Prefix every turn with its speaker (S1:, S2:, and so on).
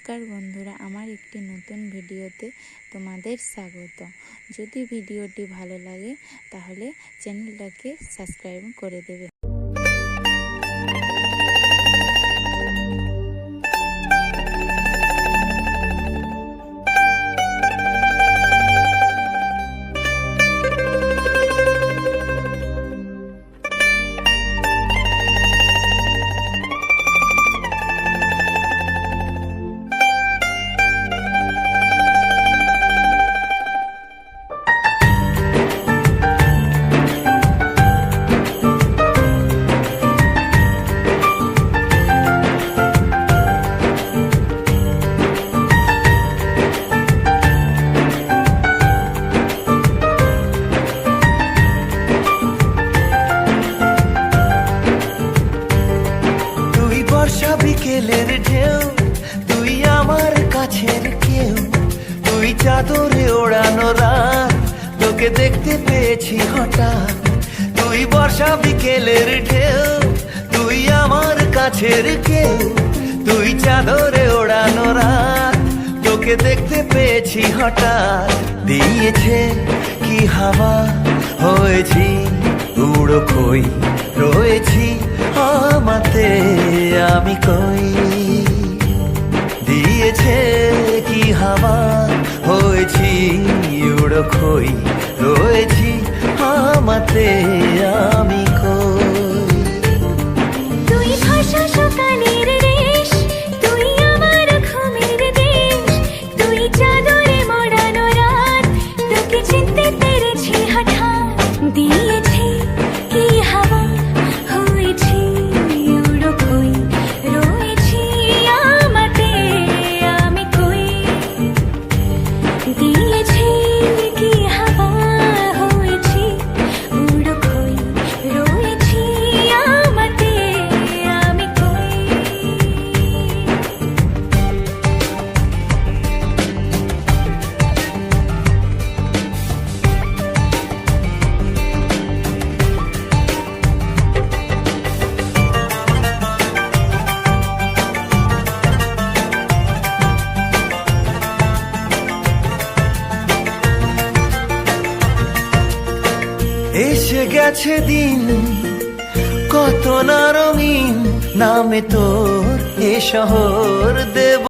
S1: নমস্কার বন্ধুরা, আমার একটি নতুন ভিডিওতে তোমাদের স্বাগত। যদি ভিডিওটি ভালো লাগে তাহলে চ্যানেলটাকে সাবস্ক্রাইব করে দেবে।
S2: বিকেলের ঢেউ, তুই আমার কাছের কেউ, তুই চাদরে ওড়ানো রাত, তোকে দেখতে পেয়েছি হঠাৎ। তুই বর্ষা বিকেলের ঢেউ, তুই আমার কাছের কেউ, তুই চাদরে ওড়ানো রাত, তোকে দেখতে পেয়েছি হঠাৎ। দিয়েছে কি হাওয়া, হয়েছি উড়ো খই, রয়েছি আমাতে আমি কই। দিয়েছে কি হাওয়া, হয়েছি উড়ো খই, রয়েছি আমাতে আমি কই।
S3: তুই ভাষা সকালের রেশ, তুই আমার ঘুমের দেশ, তুই চাদরে মোড়ানো রাত, তোকে চিনতে পেরেছি হঠাৎ। দিয়েছি কি হাওয়া, হয়েছি উড়ো খই, রয়েছি আমাতে আমি কই। দিয়েছি কি হাওয়া, হয়েছি উড়ো খই, রয়েছি আমাতে আমি কই।
S2: এসে গেছে দিন কত না রঙিন, নামে তোর এ শহর দেব